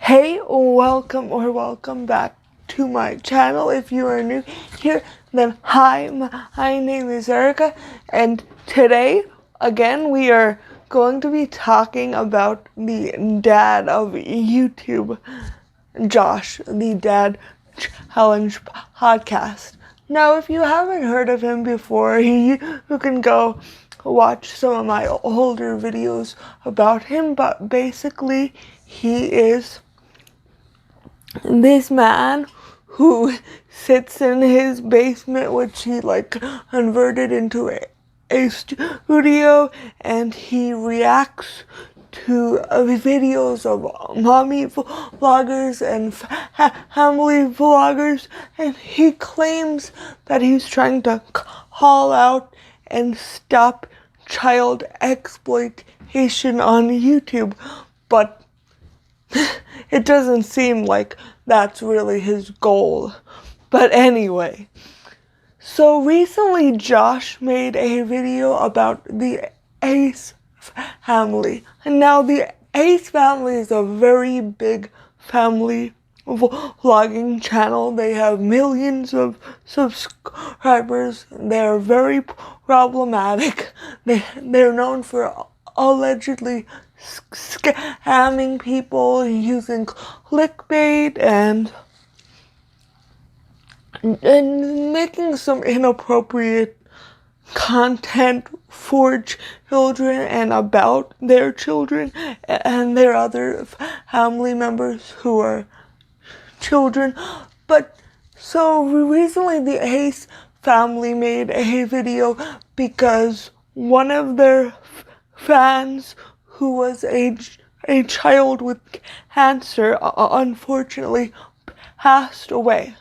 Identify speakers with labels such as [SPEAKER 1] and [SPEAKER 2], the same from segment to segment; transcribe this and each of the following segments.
[SPEAKER 1] Hey, welcome back to my channel. If you are new here, then hi, my name is Erica, and today, again, we are going to be talking about the dad of YouTube, Josh, the Dad Challenge podcast. Now, if you haven't heard of him before, you can go watch some of my older videos about him, but basically, he is this man who sits in his basement, which he converted into a studio, and he reacts to videos of mommy vloggers and family vloggers, and he claims that he's trying to call out and stop child exploitation on YouTube, but it doesn't seem like that's really his goal. But anyway, so recently Josh made a video about the Ace family. And now the Ace family is a very big family vlogging channel. They have millions of subscribers. They're very problematic. They're known for allegedly scamming people using clickbait and making some inappropriate content for children and about their children and their other family members who are children. But so recently the Ace family made a video because one of their fans, who was a child with cancer, unfortunately passed away.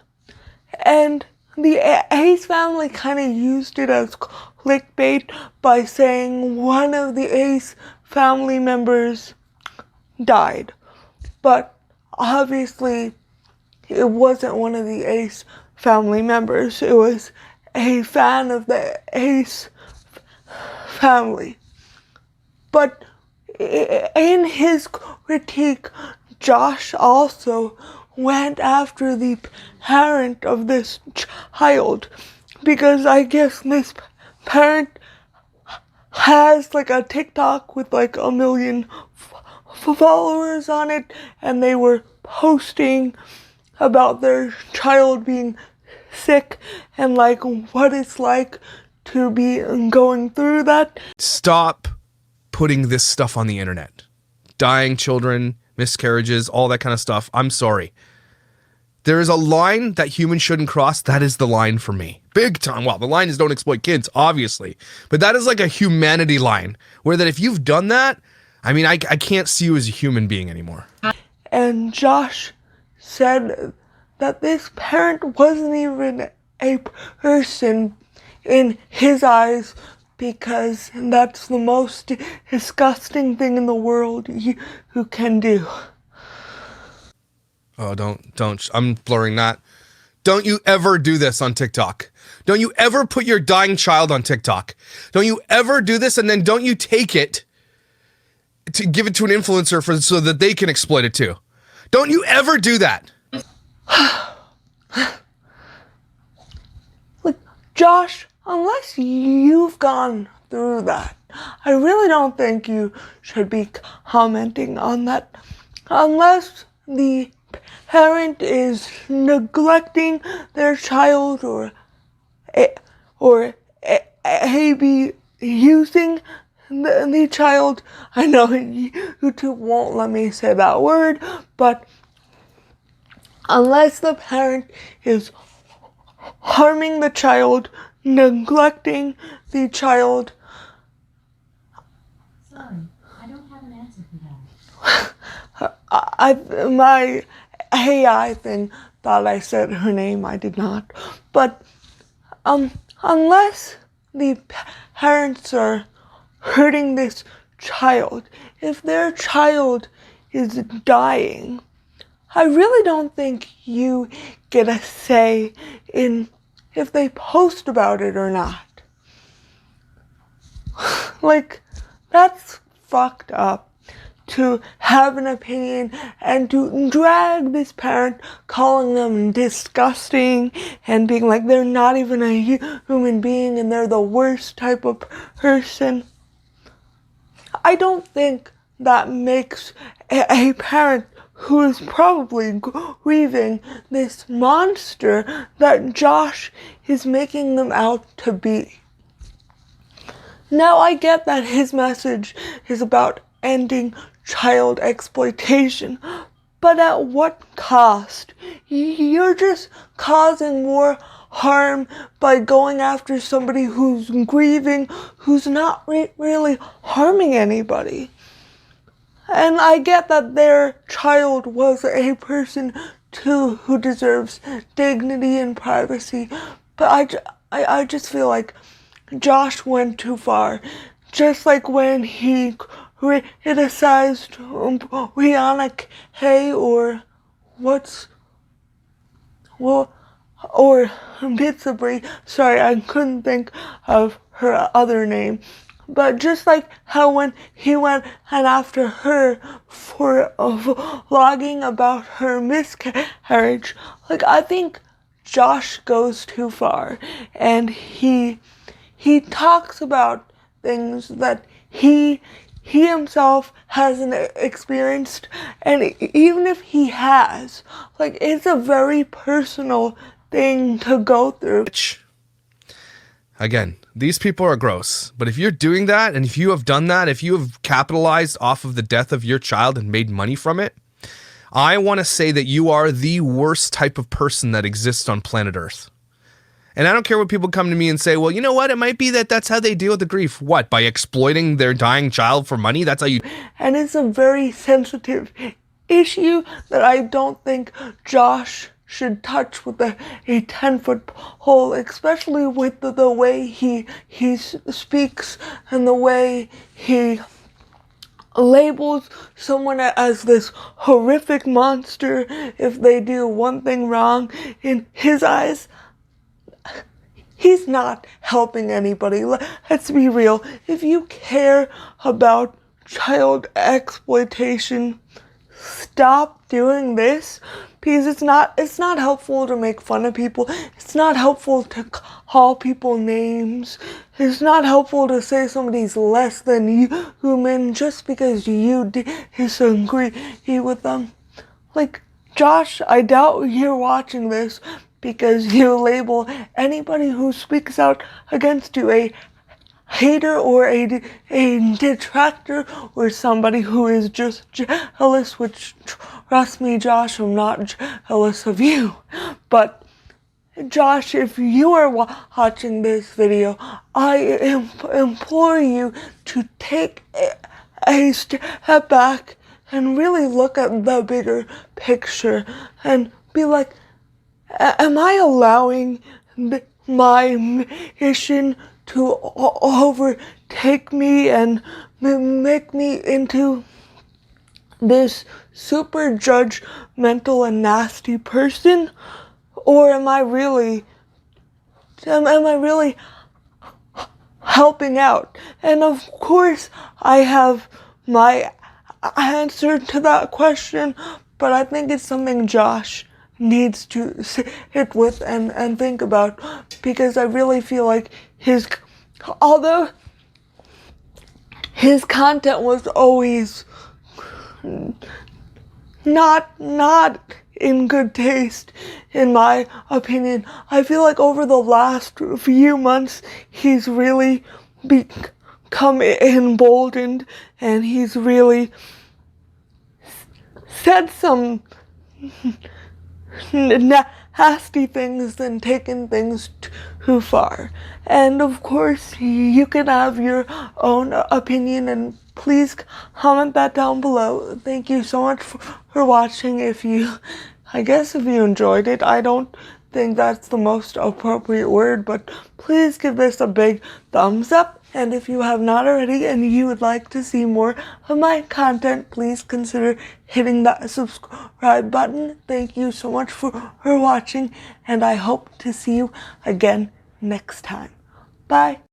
[SPEAKER 1] And the Ace family kind of used it as clickbait by saying one of the Ace family members died. But obviously it wasn't one of the Ace family members. It was a fan of the Ace family. But in his critique, Josh also went after the parent of this child, because I guess this parent has a TikTok with 1 million followers on it, and they were posting about their child being sick and what it's like to be going through that.
[SPEAKER 2] Stop putting this stuff on the internet. Dying children, miscarriages, all that kind of stuff. I'm sorry. There is a line that humans shouldn't cross. That is the line for me. Big time. Well, the line is don't exploit kids, obviously. But that is like a humanity line, where that if you've done that, I mean, I can't see you as a human being anymore.
[SPEAKER 1] And Josh said that this parent wasn't even a person in his eyes, because that's the most disgusting thing in the world you can do.
[SPEAKER 2] Oh, don't. I'm blurring that. Don't you ever do this on TikTok. Don't you ever put your dying child on TikTok. Don't you ever do this, and then don't you take it to give it to an influencer so that they can exploit it too. Don't you ever do that.
[SPEAKER 1] Look, Josh, unless you've gone through that, I really don't think you should be commenting on that. Unless the parent is neglecting their child or maybe using the child. I know YouTube won't let me say that word, but unless the parent is harming the child, neglecting the child.
[SPEAKER 3] Sorry, I don't have an answer for that.
[SPEAKER 1] My AI thing thought I said her name. I did not. But unless the parents are hurting this child, if their child is dying, I really don't think you get a say in if they post about it or not. That's fucked up. to have an opinion and to drag this parent, calling them disgusting and being like they're not even a human being and they're the worst type of person. I don't think that makes a parent who is probably grieving this monster that Josh is making them out to be. Now, I get that his message is about ending child exploitation, but at what cost? You're just causing more harm by going after somebody who's grieving, who's not really harming anybody. And I get that their child was a person too who deserves dignity and privacy, but I just feel like Josh went too far. Just like when he criticized Rihanna K or Pizza Brie. Sorry, I couldn't think of her other name. But just like how when he went and after her for vlogging about her miscarriage, like I think Josh goes too far, and he talks about things that he himself hasn't experienced, and even if he has, like it's a very personal thing to go through.
[SPEAKER 2] Again, these people are gross, but if you're doing that, and if you have done that, if you have capitalized off of the death of your child and made money from it, I want to say that you are the worst type of person that exists on planet Earth. And I don't care what people come to me and say, well, you know what? It might be that that's how they deal with the grief. What? By exploiting their dying child for money? That's how you...
[SPEAKER 1] And it's a very sensitive issue that I don't think Josh should touch with a 10-foot pole, especially with the way he speaks and the way he labels someone as this horrific monster if they do one thing wrong. In his eyes, he's not helping anybody. Let's be real. If you care about child exploitation, stop doing this, because it's not helpful to make fun of people. It's not helpful to call people names. It's not helpful to say somebody's less than human just because you disagree with them. Like, Josh, I doubt you're watching this because you label anybody who speaks out against you a hater or a detractor or somebody who is just jealous, which, trust me, Josh, I'm not jealous of you. But Josh, if you are watching this video, I implore you to take a step back and really look at the bigger picture and be like, am I allowing my mission to overtake me and make me into this super judgmental and nasty person? Or am I really helping out? And of course I have my answer to that question, but I think it's something Josh needs to sit with and think about, because I really feel like although his content was always not in good taste, in my opinion, I feel like over the last few months he's really become emboldened, and he's really said some nasty things and taken things too far. And of course, you can have your own opinion, and please comment that down below. Thank you so much for watching. If you enjoyed it, I don't think that's the most appropriate word, but please give this a big thumbs up. And if you have not already and you would like to see more of my content, please consider hitting that subscribe button. Thank you so much for watching, and I hope to see you again next time. Bye.